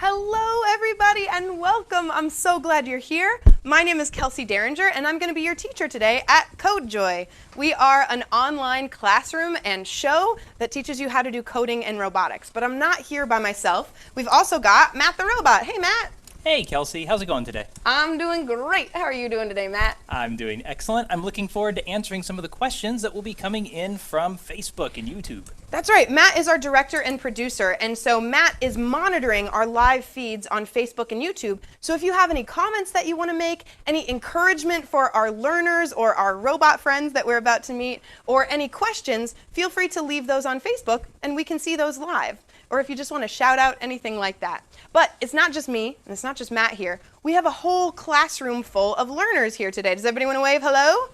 Hello, everybody, and welcome. I'm so glad you're here. My name is Kelsey and I'm going to be your teacher today at CodeJoy. We are an online classroom and show that teaches you how to do coding and robotics. But I'm not here by myself. We've also got Matt the robot. Hey, Matt. Hey, Kelsey. How's it going today? I'm doing great. How are you doing today, Matt? I'm doing excellent. I'm looking forward to answering some of the questions that will be coming in from Facebook and YouTube. That's right. Matt is our director and producer, and so Matt is monitoring our live feeds on Facebook and YouTube. So if you have any comments that you want to make, any encouragement for our learners or our robot friends that we're about to meet, or any questions, feel free to leave those on Facebook and we can see those live. Or if you just want to shout out anything like that. But it's not just me, and it's not just Matt here. We have a whole classroom full of learners here today. Does everybody want to wave hello?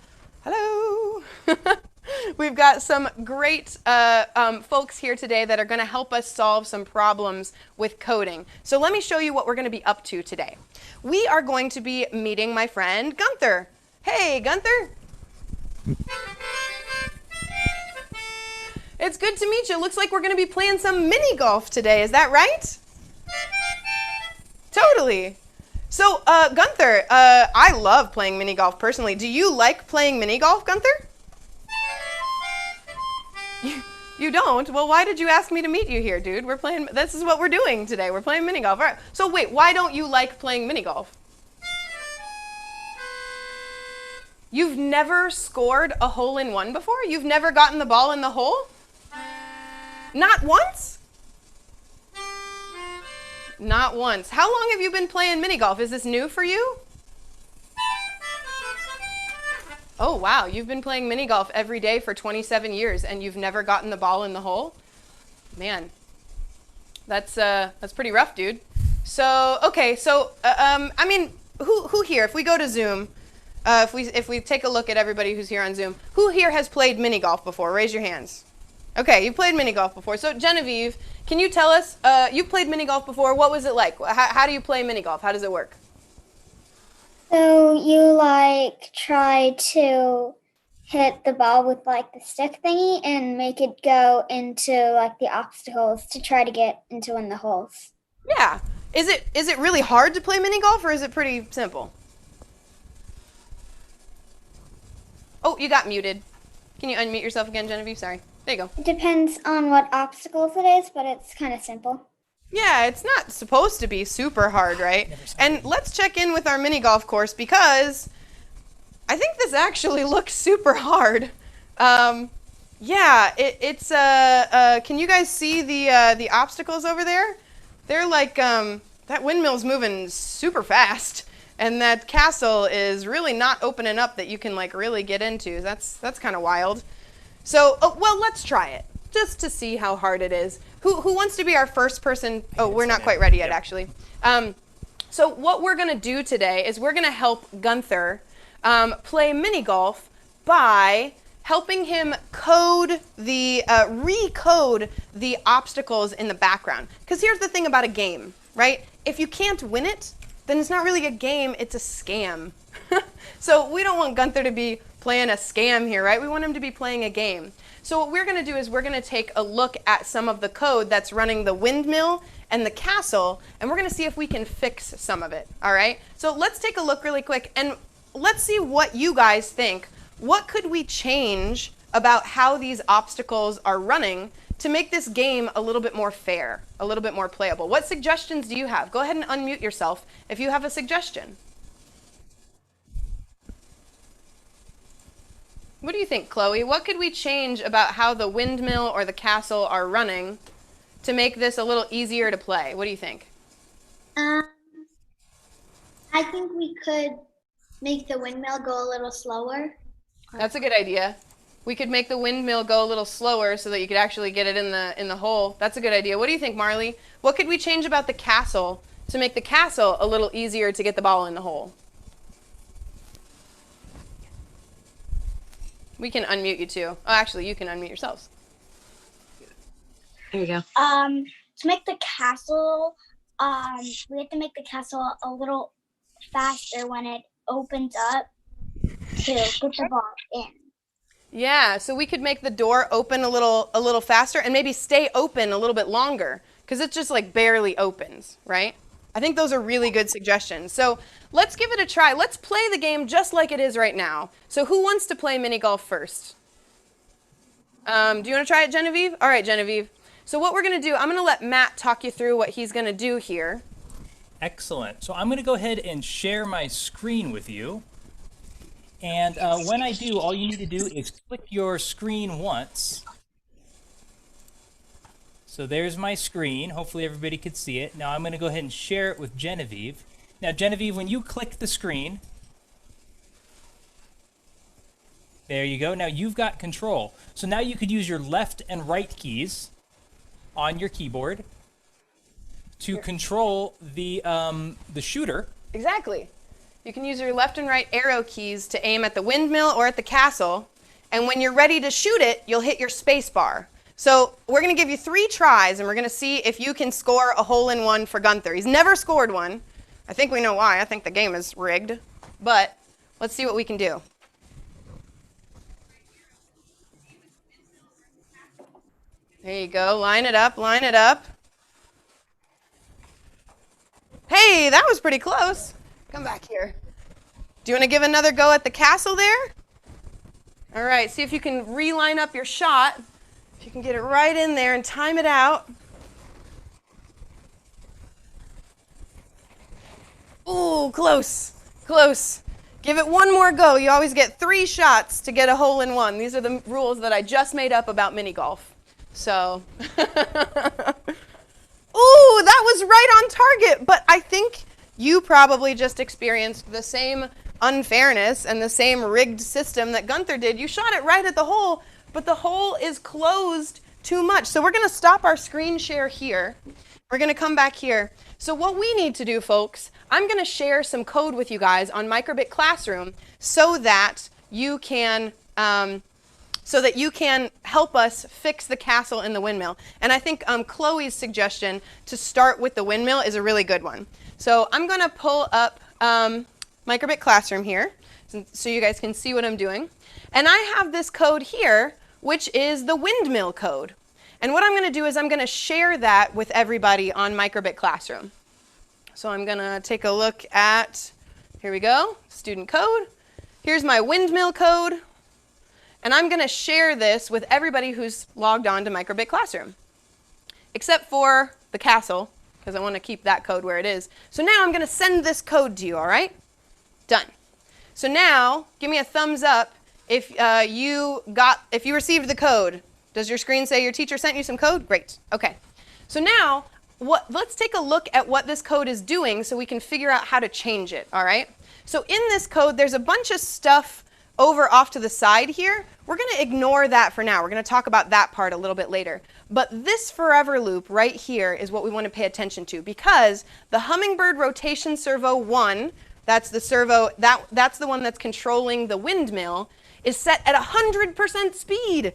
Hello. We've got some great folks here today that are going to help us solve some problems with coding. So let me show you what we're going to be up to today. We are going to be meeting my friend Gunther. Hey, Gunther. It's good to meet you. Looks like we're going to be playing some mini golf today. Is that right? Totally. So, Gunther, I love playing mini golf personally. Do you like playing mini golf, Gunther? You don't? Well, why did you ask me to meet you here, dude? This is what we're doing today. We're playing mini golf. All right. So wait, why don't you like playing mini golf? You've never scored a hole-in-one before? You've never gotten the ball in the hole? Not once? Not once. How long have you been playing mini golf? Is this new for you? Oh, wow. You've been playing mini golf every day for 27 years and you've never gotten the ball in the hole? Man, that's pretty rough, dude. So, okay, so, I mean, who here, if we go to Zoom, if we take a look at everybody who's here on Zoom, who here has played mini golf before? Raise your hands. Okay, you played mini golf before. So Genevieve, can you tell us, you played mini golf before. What was it like? How do you play mini golf? How does it work? So you try to hit the ball with the stick thingy and make it go into the obstacles to try to get into one of the holes. Yeah. Is it really hard to play mini golf or is it pretty simple? Oh, you got muted. Can you unmute yourself again, Genevieve? Sorry. There you go. It depends on what obstacles it is, but it's kind of simple. Yeah, it's not supposed to be super hard, right? And let's check in with our mini golf course because I think this actually looks super hard. Yeah, it's can you guys see the obstacles over there? They're like that windmill's moving super fast. And that castle is really not opening up that you can really get into. That's kind of wild. So, well, let's try it just to see how hard it is. Who wants to be our first person? Oh, we're not quite ready yet, actually. So what we're going to do today is we're going to help Gunther play mini golf by helping him recode the obstacles in the background. Because here's the thing about a game, right? If you can't win it, then it's not really a game, it's a scam. So we don't want Gunther to be playing a scam here, right? We want him to be playing a game. So what we're going to do is we're going to take a look at some of the code that's running the windmill and the castle, and we're going to see if we can fix some of it, all right? So let's take a look really quick, and let's see what you guys think. What could we change about how these obstacles are running to make this game a little bit more fair, a little bit more playable? What suggestions do you have? Go ahead and unmute yourself if you have a suggestion. What do you think, Chloe? What could we change about how the windmill or the castle are running to make this a little easier to play? What do you think? I think we could make the windmill go a little slower. That's a good idea. We could make the windmill go a little slower so that you could actually get it in the hole. That's a good idea. What do you think, Marley? What could we change about the castle to make the castle a little easier to get the ball in the hole? We can unmute you too. Oh, actually, you can unmute yourselves. There you go. To make the castle, we have to make the castle a little faster when it opens up to get the ball in. Yeah, so we could make the door open a little faster and maybe stay open a little bit longer. because it just like barely opens, right? I think those are really good suggestions. So let's give it a try. Let's play the game just like it is right now. So who wants to play mini golf first? Do you want to try it, Genevieve? All right, Genevieve. So what we're going to do, I'm going to let Matt talk you through what he's going to do here. Excellent. So I'm going to go ahead and share my screen with you. And when I do, all you need to do is click your screen once. So there's my screen. Hopefully everybody could see it. Now I'm going to go ahead and share it with Genevieve. Now Genevieve, when you click the screen, there you go. Now you've got control. So now you could use your left and right keys on your keyboard to control the shooter. Exactly. You can use your left and right arrow keys to aim at the windmill or at the castle. And when you're ready to shoot it, you'll hit your space bar. So we're going to give you 3 tries, and we're going to see if you can score a hole-in-one for Gunther. He's never scored one. I think we know why. I think the game is rigged. But let's see what we can do. There you go. Line it up, line it up. Hey, that was pretty close. Come back here. Do you want to give another go at the castle there? All right, see if you can reline up your shot. If you can get it right in there and time it out. Ooh, close, close. Give it one more go. You always get 3 shots to get a hole-in-one. These are the rules that I just made up about mini golf. So, ooh, that was right on target, but I think you probably just experienced the same unfairness and the same rigged system that Gunther did. You shot it right at the hole, but the hole is closed too much. So we're going to stop our screen share here. We're going to come back here. So what we need to do, folks, I'm going to share some code with you guys on Microbit Classroom so that you can help us fix the castle and the windmill. And I think Chloe's suggestion to start with the windmill is a really good one. So I'm going to pull up Microbit Classroom here so you guys can see what I'm doing. And I have this code here, which is the Windmill Code. And what I'm going to do is I'm going to share that with everybody on Microbit Classroom. So I'm going to take a look at, here we go, student code. Here's my Windmill Code. And I'm going to share this with everybody who's logged on to Microbit Classroom, except for the castle, because I want to keep that code where it is. So now I'm going to send this code to you, all right? Done. So now, give me a thumbs up if you received the code. Does your screen say your teacher sent you some code? Great. Okay. So now, let's take a look at what this code is doing so we can figure out how to change it, all right? So in this code, there's a bunch of stuff over off to the side here. We're going to ignore that for now. We're going to talk about that part a little bit later. But this forever loop right here is what we want to pay attention to, because the Hummingbird rotation servo 1, that's the servo, that's the one that's controlling the windmill, is set at 100% speed.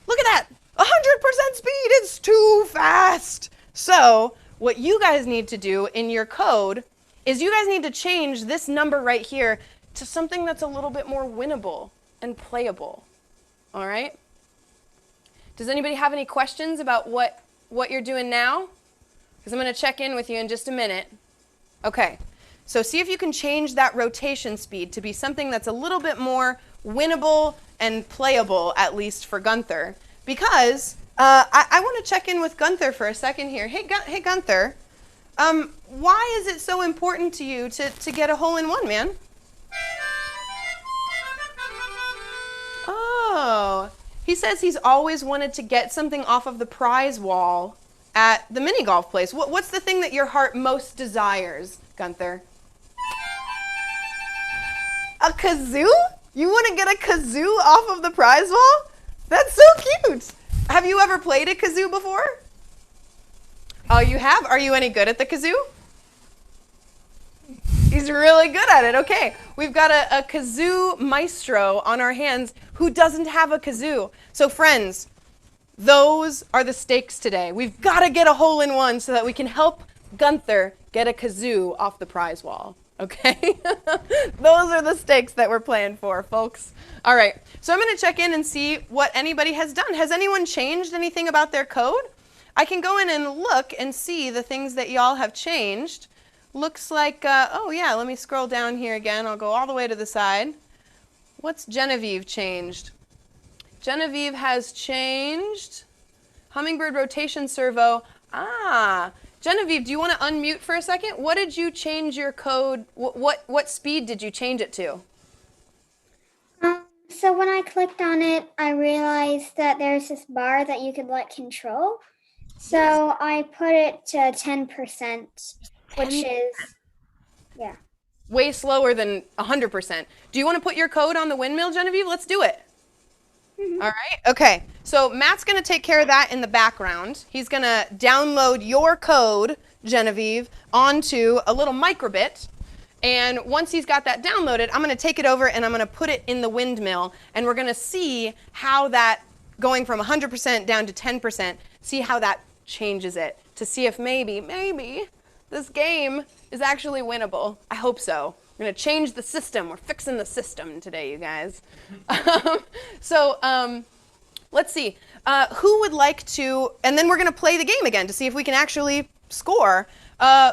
Look at that, 100% speed, it's too fast. So what you guys need to do in your code is you guys need to change this number right here to something that's a little bit more winnable and playable, all right? Does anybody have any questions about what you're doing now? Because I'm going to check in with you in just a minute. Okay, so see if you can change that rotation speed to be something that's a little bit more winnable and playable, at least for Gunther. Because I want to check in with Gunther for a second here. Hey, Gunther, why is it so important to you to get a hole-in-one, man? Oh, he says he's always wanted to get something off of the prize wall at the mini golf place. What's the thing that your heart most desires, Gunther? A kazoo? You want to get a kazoo off of the prize wall? That's so cute. Have you ever played a kazoo before? Oh, you have? Are you any good at the kazoo? He's really good at it. Okay, we've got a kazoo maestro on our hands who doesn't have a kazoo. So friends, those are the stakes today. We've got to get a hole-in-one so that we can help Gunther get a kazoo off the prize wall. Okay? Those are the stakes that we're playing for, folks. All right, so I'm going to check in and see what anybody has done. Has anyone changed anything about their code? I can go in and look and see the things that y'all have changed. Looks like, oh yeah, let me scroll down here again. I'll go all the way to the side. What's Genevieve changed? Genevieve has changed Hummingbird rotation servo. Ah, Genevieve, do you want to unmute for a second? What did you change your code? What speed did you change it to? So when I clicked on it, I realized that there's this bar that you could control. So I put it to 10%, which is, yeah. Way slower than 100%. Do you want to put your code on the windmill, Genevieve? Let's do it. All right. Okay. So Matt's going to take care of that in the background. He's going to download your code, Genevieve, onto a little microbit. And once he's got that downloaded, I'm going to take it over and I'm going to put it in the windmill. And we're going to see how that, going from 100% down to 10%, see how that changes it, to see if maybe this game is actually winnable. I hope so. We're going to change the system. We're fixing the system today, you guys. Let's see. Who would like to, and then we're going to play the game again to see if we can actually score.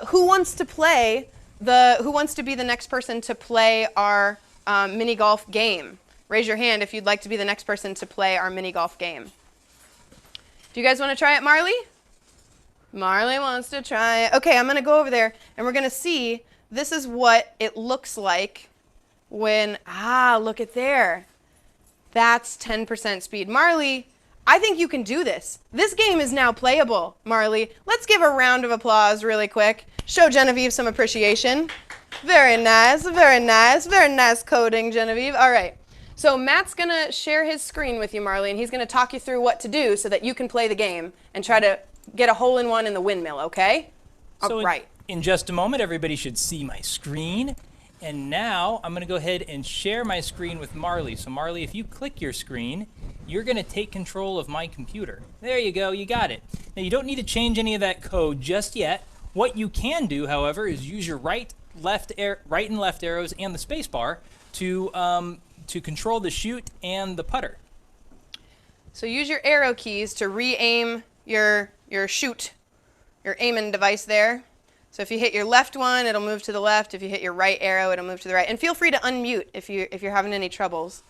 Who wants to play who wants to be the next person to play our mini golf game? Raise your hand if you'd like to be the next person to play our mini golf game. Do you guys want to try it, Marley? Marley wants to try it. Okay, I'm going to go over there and we're going to see. This is what it looks like when, look at there. That's 10% speed. Marley, I think you can do this. This game is now playable, Marley. Let's give a round of applause really quick. Show Genevieve some appreciation. Very nice, very nice, very nice coding, Genevieve. All right. So Matt's going to share his screen with you, Marley, and he's going to talk you through what to do so that you can play the game and try to get a hole-in-one in the windmill, okay? All right. In just a moment, everybody should see my screen. And now I'm going to go ahead and share my screen with Marley. So Marley, if you click your screen, you're going to take control of my computer. There you go, you got it. Now you don't need to change any of that code just yet. What you can do, however, is use your right and left arrows and the space bar to control the shoot and the putter. So use your arrow keys to re-aim your shoot, your aiming device there. So if you hit your left one, it'll move to the left. If you hit your right arrow, it'll move to the right. And feel free to unmute if you're having any troubles.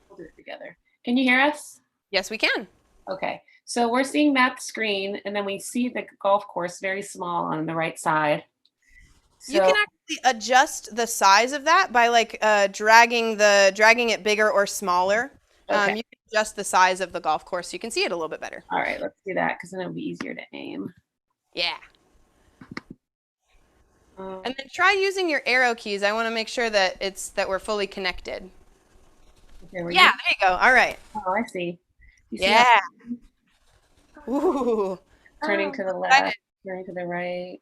We'll do it together. Can you hear us? Yes, we can. Okay. So we're seeing Matt's screen, and then we see the golf course very small on the right side. So, you can actually adjust the size of that by dragging it bigger or smaller. Okay. You can adjust the size of the golf course so you can see it a little bit better. All right, let's do that because then it'll be easier to aim. Yeah. And then try using your arrow keys. I want to make sure that we're fully connected. Okay, there you go. All right. Oh, I see. You see yeah. Ooh. Turning to the left, turning to the right.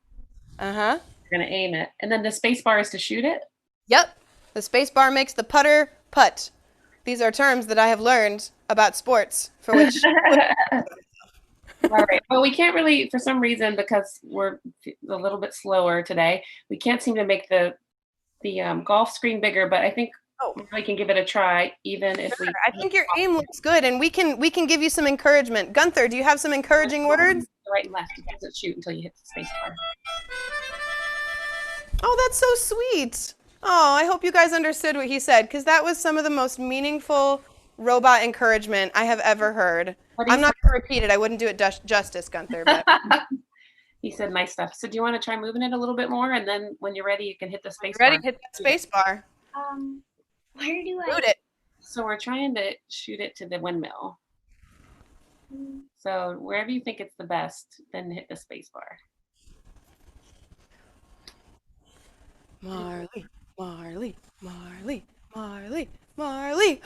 Uh-huh. You're going to aim it. And then the space bar is to shoot it? Yep. The space bar makes the putter putt. These are terms that I have learned about sports, for which... All right. Well, we can't really, for some reason, because we're a little bit slower today, we can't seem to make the golf screen bigger, but I think we can give it a try, even if we... I think your aim looks good, and we can give you some encouragement. Gunther, do you have some encouraging words? Right and left. It doesn't shoot until you hit the space bar. Oh, that's so sweet. Oh, I hope you guys understood what he said, because that was some of the most meaningful robot encouragement I have ever heard. I'm not going to repeat it. I wouldn't do it justice, Gunther. But he said nice stuff. So do you want to try moving it a little bit more? And then when you're ready, you can hit the space bar. Ready? Hit that space bar. Where do I... Shoot it. So we're trying to shoot it to the windmill. So wherever you think it's the best, then hit the space bar. Marley, Marley, Marley, Marley, Marley.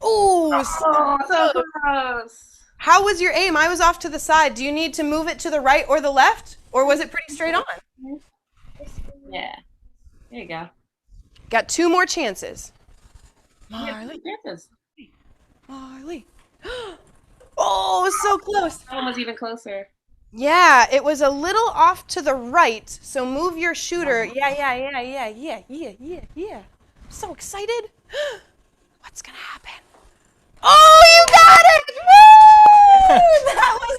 Oh, so close. How was your aim? I was off to the side. Do you need to move it to the right or the left? Or was it pretty straight on? Yeah. There you go. Got 2 more chances. Marley. Marley. Oh, it was so close. That one was even closer. Yeah, it was a little off to the right. So move your shooter. Yeah. I'm so excited. What's going to happen? Oh, you got it! Woo! That was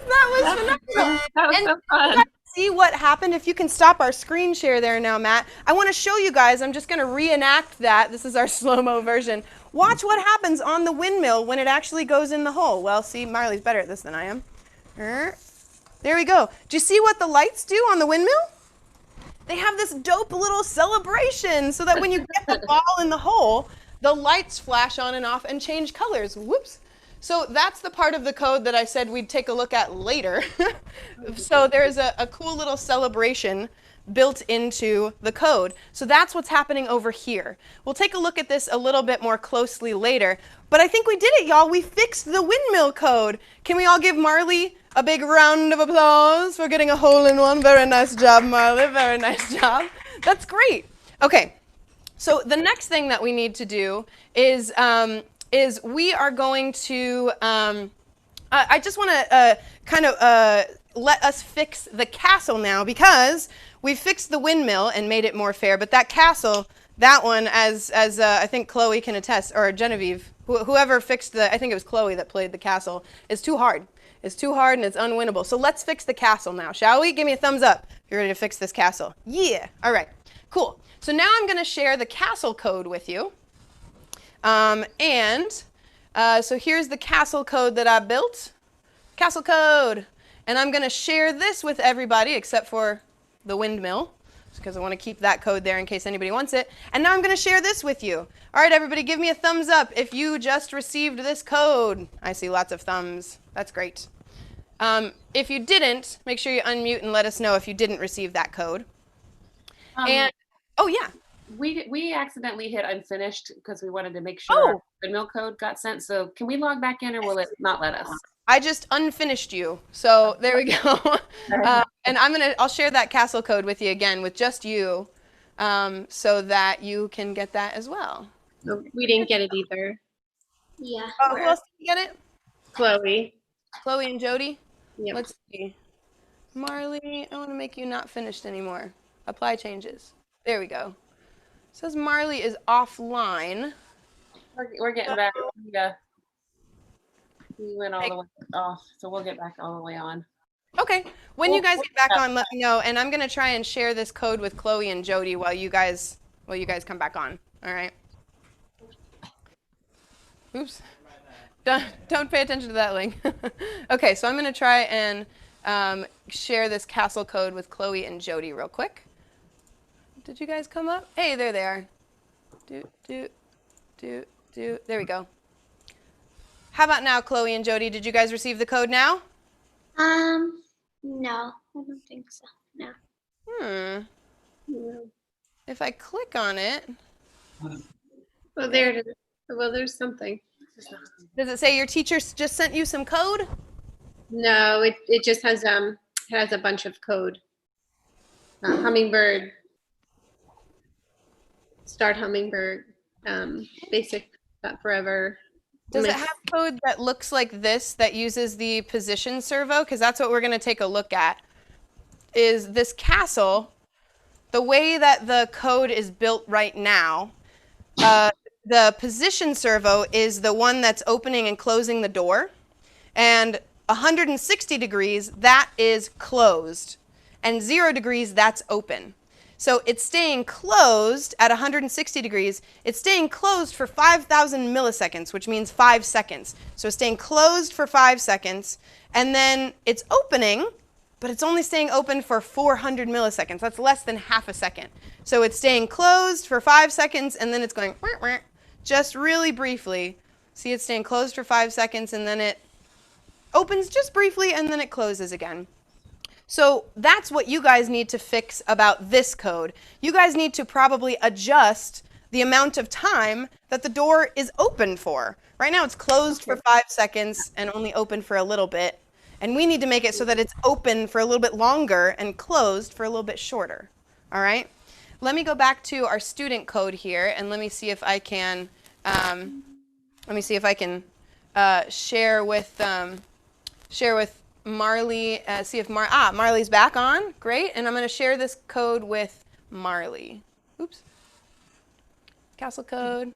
That was phenomenal. That was And so fun. see what happened? If you can stop our screen share there now, Matt. I want to show you guys. I'm just going to reenact that. This is our slow-mo version. Watch what happens on the windmill when it actually goes in the hole. Well, see, Marley's better at this than I am. There we go. Do you see what the lights do on the windmill? They have this dope little celebration so that when you get the ball in the hole, the lights flash on and off and change colors. Whoops. So that's the part of the code that I said we'd take a look at later. So there's a cool little celebration built into the code. So that's what's happening over here. We'll take a look at this a little bit more closely later. But I think we did it, y'all. We fixed the windmill code. Can we all give Marley a big round of applause for getting a hole-in-one? Very nice job, Marley. Very nice job. That's great. Okay. So the next thing that we need to do is we are going to, I just want to kind of let us fix the castle now, because we fixed the windmill and made it more fair, but that castle, that one, as I think Chloe can attest, or Genevieve, whoever fixed I think it was Chloe that played the castle, is too hard. It's too hard and it's unwinnable. So let's fix the castle now, shall we? Give me a thumbs up if you're ready to fix this castle. Yeah, all right, cool. So now I'm going to share the castle code with you. So here's the castle code that I built. Castle code. And I'm going to share this with everybody except for the windmill, because I want to keep that code there in case anybody wants it. And now I'm going to share this with you. All right, everybody, give me a thumbs up if you just received this code. I see lots of thumbs. That's great. If you didn't, make sure you unmute and let us know if you didn't receive that code. And oh, yeah. We accidentally hit unfinished because we wanted to make sure our Windmill code got sent. So can we log back in, or will it not let us? I just unfinished you. So there we go. And I'll share that castle code with you again with just you, so that you can get that as well. No, we didn't get it either. Yeah. Oh, who else did get it? Chloe. Chloe and Jody? Yep. Let's see. Marley, I want to make you not finished anymore. Apply changes. There we go. It says Marley is offline. We're getting back. Yeah. We went all the way off, so we'll get back all the way on. Okay. When you guys get back on, let me know. And I'm going to try and share this code with Chloe and Jody while you guys come back on. All right. Oops. Don't pay attention to that link. Okay, so I'm going to try and share this castle code with Chloe and Jody real quick. Did you guys come up? Hey, there they are. There we go. How about now, Chloe and Jody? Did you guys receive the code now? No, I don't think so. No. No. If I click on it. Oh, there it is. Well, there's something. Does it say your teacher just sent you some code? No, it just has a bunch of code. Hummingbird. Start Hummingbird. Basic forever. Does it have code that looks like this that uses the position servo? Because that's what we're going to take a look at. Is this castle, the way that the code is built right now, the position servo is the one that's opening and closing the door. And 160 degrees, that is closed. And 0 degrees, that's open. So it's staying closed at 160 degrees. It's staying closed for 5,000 milliseconds, which means 5 seconds. So it's staying closed for 5 seconds. And then it's opening, but it's only staying open for 400 milliseconds. That's less than half a second. So it's staying closed for 5 seconds, and then it's going just really briefly. See, it's staying closed for 5 seconds, and then it opens just briefly, and then it closes again. So that's what you guys need to fix about this code. You guys need to probably adjust the amount of time that the door is open for. Right now it's closed for 5 seconds and only open for a little bit. And we need to make it so that it's open for a little bit longer and closed for a little bit shorter. All right? Let me go back to our student code here, and let me see if I can share with Marley, see if Marley's back on. Great. And I'm going to share this code with Marley. Oops. Castle code.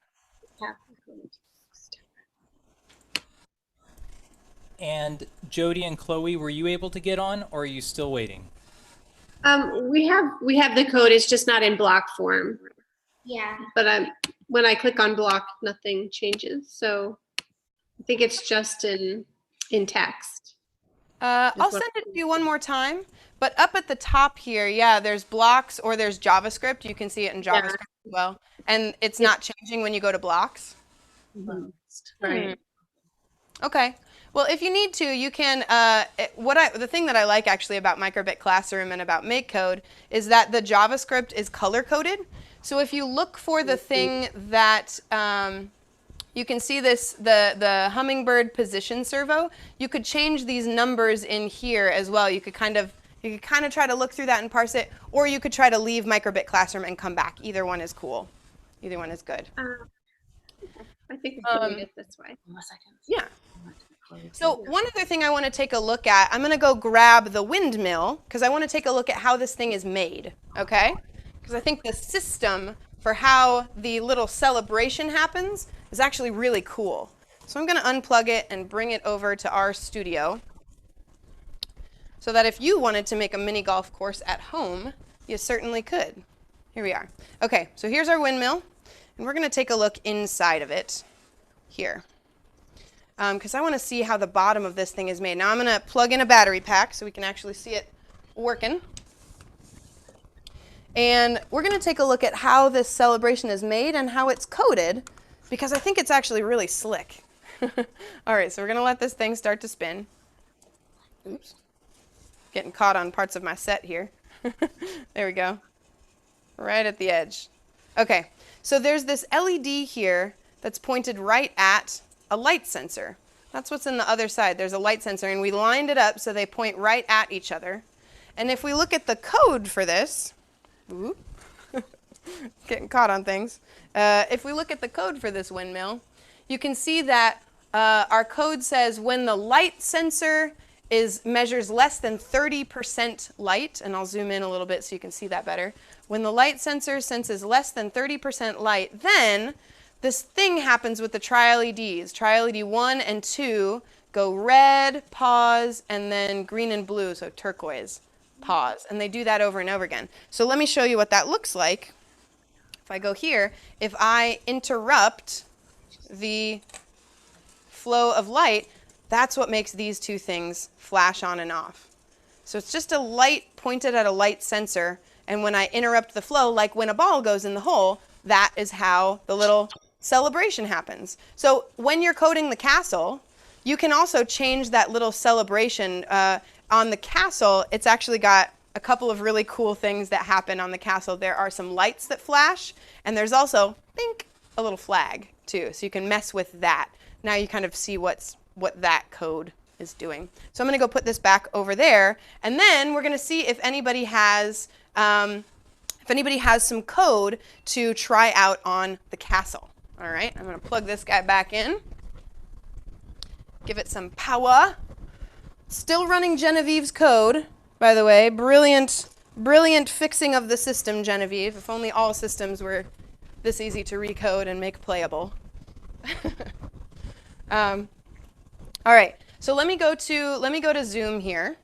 And Jody and Chloe, were you able to get on, or are you still waiting? We have the code. It's just not in block form. Yeah. But when I click on block, nothing changes. So I think it's just in text. I'll send it to you one more time. But up at the top here, yeah, there's blocks or there's JavaScript. You can see it in JavaScript as well. And it's not changing when you go to blocks. Right. Okay. Well, if you need to, you can. The thing that I like actually about Microbit Classroom and about Make Code is that the JavaScript is color coded. So if you look for the thing that you can see the hummingbird position servo, you could change these numbers in here as well. You could kind of try to look through that and parse it, or you could try to leave Microbit Classroom and come back. Either one is cool. Either one is good. I think we can read it this way. Yeah. So one other thing I want to take a look at, I'm going to go grab the windmill because I want to take a look at how this thing is made, okay? Because I think the system for how the little celebration happens is actually really cool. So I'm going to unplug it and bring it over to our studio so that if you wanted to make a mini golf course at home, you certainly could. Here we are. Okay, so here's our windmill, and we're going to take a look inside of it here. Because I want to see how the bottom of this thing is made. Now I'm going to plug in a battery pack so we can actually see it working. And we're going to take a look at how this celebration is made and how it's coded, because I think it's actually really slick. All right, so we're going to let this thing start to spin. Oops. Getting caught on parts of my set here. There we go. Right at the edge. Okay, so there's this LED here that's pointed right at a light sensor. That's what's in the other side. There's a light sensor, and we lined it up so they point right at each other. And if we look at the code for this, getting caught on things. If we look at the code for this windmill, you can see that our code says when the light sensor measures less than 30% light, and I'll zoom in a little bit so you can see that better. When the light sensor senses less than 30% light, then this thing happens with the tri-LEDs. Tri-LED 1 and 2 go red, pause, and then green and blue, so turquoise, pause. And they do that over and over again. So let me show you what that looks like. If I go here, if I interrupt the flow of light, that's what makes these two things flash on and off. So it's just a light pointed at a light sensor, and when I interrupt the flow, like when a ball goes in the hole, that is how the little celebration happens. So when you're coding the castle, you can also change that little celebration. On the castle, it's actually got a couple of really cool things that happen on the castle. There are some lights that flash, and there's also, think, a little flag too. So you can mess with that. Now you kind of see what that code is doing. So I'm going to go put this back over there, and then we're going to see if anybody has some code to try out on the castle. All right, I'm going to plug this guy back in. Give it some power. Still running Genevieve's code, by the way. Brilliant fixing of the system, Genevieve. If only all systems were this easy to recode and make playable. All right, so let me go to Zoom here,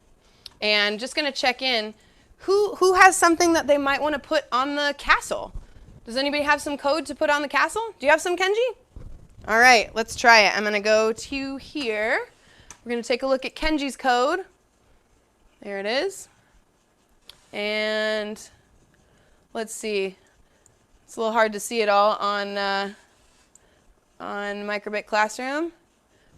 and just going to check in. Who has something that they might want to put on the castle? Does anybody have some code to put on the castle? Do you have some, Kenji? All right, let's try it. I'm going to go to here. We're going to take a look at Kenji's code. There it is. And let's see. It's a little hard to see it all on Microbit Classroom.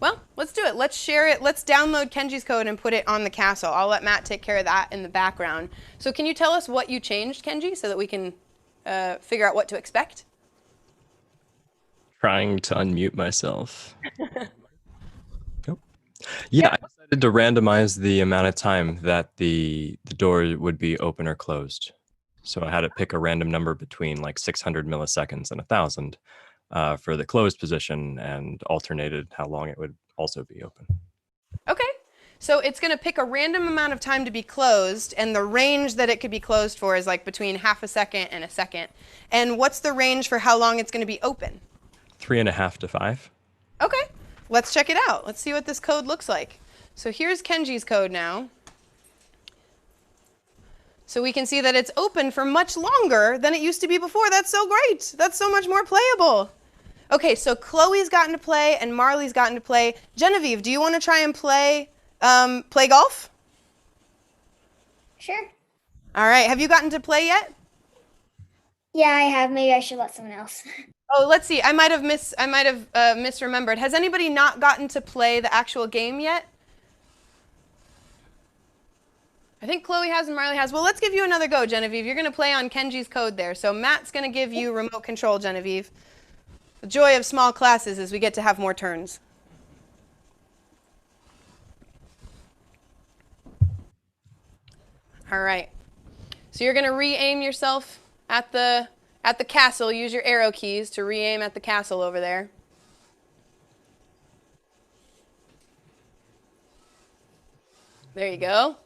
Well, let's do it. Let's share it. Let's download Kenji's code and put it on the castle. I'll let Matt take care of that in the background. So can you tell us what you changed, Kenji, so that we can figure out what to expect? Trying to unmute myself. Nope. Yeah, I decided to randomize the amount of time that the door would be open or closed. So I had it pick a random number between like 600 milliseconds and 1,000 for the closed position, and alternated how long it would also be open. Okay. So it's going to pick a random amount of time to be closed, and the range that it could be closed for is like between half a second and a second. And what's the range for how long it's going to be open? 3.5 to 5. Okay. Let's check it out. Let's see what this code looks like. So here's Kenji's code now. So we can see that it's open for much longer than it used to be before. That's so great. That's so much more playable. Okay, so Chloe's gotten to play and Marley's gotten to play. Genevieve, do you want to try and play golf? Sure. All right, have you gotten to play yet? Yeah, I have. Maybe I should let someone else. Oh, let's see. I might have misremembered. Has anybody not gotten to play the actual game yet? I think Chloe has and Marley has. Well, let's give you another go, Genevieve. You're going to play on Kenji's code there. So Matt's going to give you remote control, Genevieve. The joy of small classes is we get to have more turns. All right. So you're going to re-aim yourself at the castle. Use your arrow keys to re-aim at the castle over there. There you go.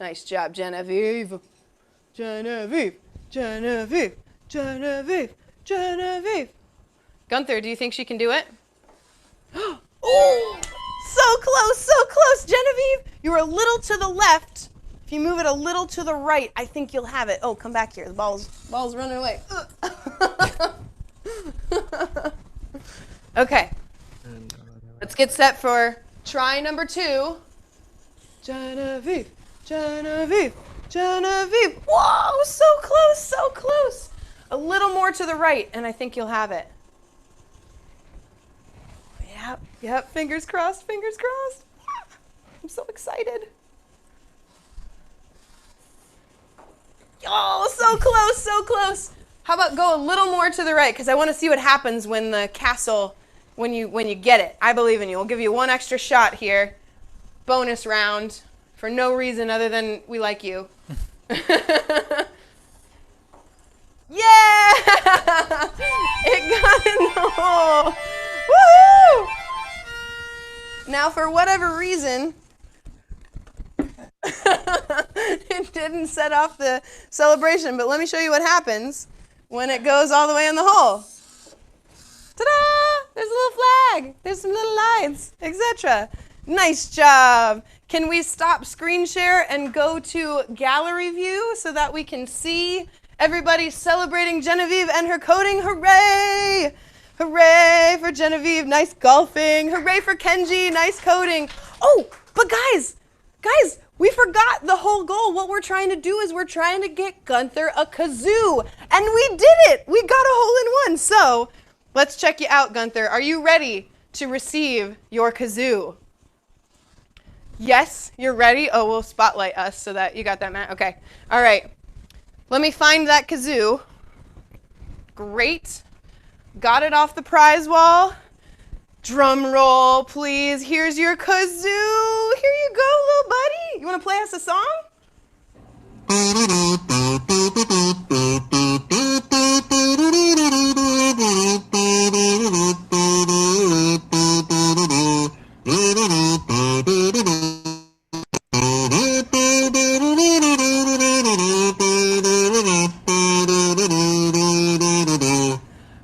Nice job, Genevieve. Genevieve, Genevieve, Genevieve, Genevieve. Gunther, do you think she can do it? Oh, so close, so close. Genevieve, you were a little to the left. If you move it a little to the right, I think you'll have it. Oh, come back here. The ball's running away. Okay. Let's get set for try number 2. Genevieve, Genevieve, Genevieve. Whoa, so close, so close. A little more to the right, and I think you'll have it. Yep, fingers crossed, fingers crossed. I'm so excited. Oh, so close, so close. How about go a little more to the right, because I want to see what happens when the castle, when you get it. I believe in you. We'll give you one extra shot here. Bonus round for no reason other than we like you. Yeah! It got in the hole. Woohoo! Now, for whatever reason, it didn't set off the celebration, but let me show you what happens when it goes all the way in the hole. Ta-da! There's a little flag. There's some little lines, etc. Nice job. Can we stop screen share and go to gallery view so that we can see everybody celebrating Genevieve and her coding? Hooray! Hooray for Genevieve. Nice golfing. Hooray for Kenji. Nice coding. Oh, but guys, we forgot the whole goal. What we're trying to do is we're trying to get Gunther a kazoo. And we did it. We got a hole-in-one. So let's check you out, Gunther. Are you ready to receive your kazoo? Yes, you're ready? Oh, we'll spotlight us so that you got that, Matt. Okay. All right. Let me find that kazoo. Great. Got it off the prize wall. Drum roll, please. Here's your kazoo. Here you go, little buddy. You want to play us a song?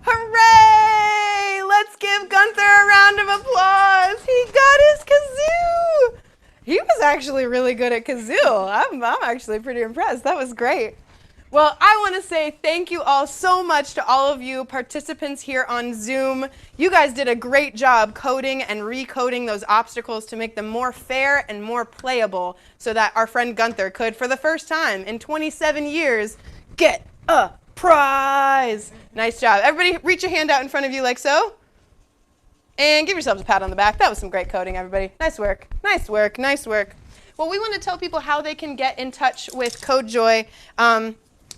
Hooray! Let's give Gunther a round of applause. He got his kazoo. He was actually really good at kazoo. I'm actually pretty impressed. That was great. Well, I want to say thank you all so much to all of you participants here on Zoom. You guys did a great job coding and recoding those obstacles to make them more fair and more playable so that our friend Gunther could, for the first time in 27 years, get a prize. Nice job. Everybody reach a hand out in front of you like so. And give yourselves a pat on the back. That was some great coding, everybody. Nice work. Nice work. Nice work. Well, we want to tell people how they can get in touch with CodeJoy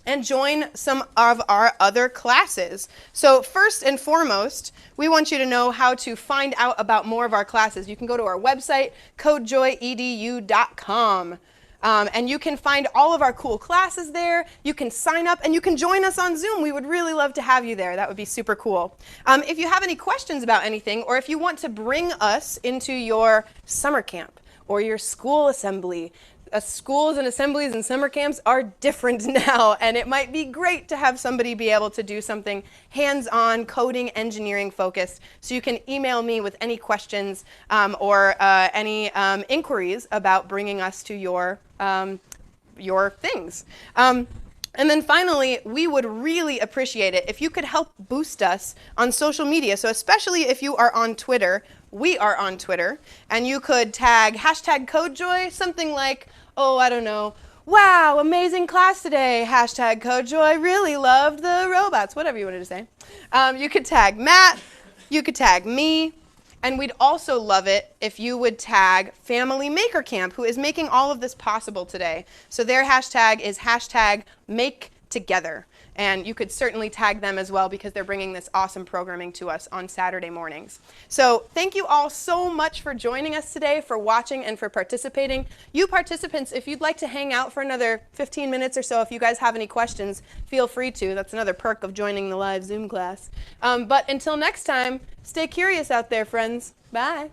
and join some of our other classes. So first and foremost, we want you to know how to find out about more of our classes. You can go to our website, codejoyedu.com. And you can find all of our cool classes there. You can sign up and you can join us on Zoom. We would really love to have you there. That would be super cool. If you have any questions about anything, or if you want to bring us into your summer camp or your school assembly, schools and assemblies and summer camps are different now, and it might be great to have somebody be able to do something hands-on, coding, engineering focused. So you can email me with any questions or any inquiries about bringing us to your things. And then finally, we would really appreciate it if you could help boost us on social media. So especially if you are on Twitter, we are on Twitter, and you could tag hashtag CodeJoy, something like, oh, I don't know, wow, amazing class today, hashtag CodeJoy, really loved the robots, whatever you wanted to say. You could tag Matt, you could tag me, and we'd also love it if you would tag Family Maker Camp, who is making all of this possible today. So their hashtag is hashtag #MakeTogether. And you could certainly tag them as well because they're bringing this awesome programming to us on Saturday mornings. So thank you all so much for joining us today, for watching and for participating. You participants, if you'd like to hang out for another 15 minutes or so, if you guys have any questions, feel free to. That's another perk of joining the live Zoom class. But until next time, stay curious out there, friends. Bye.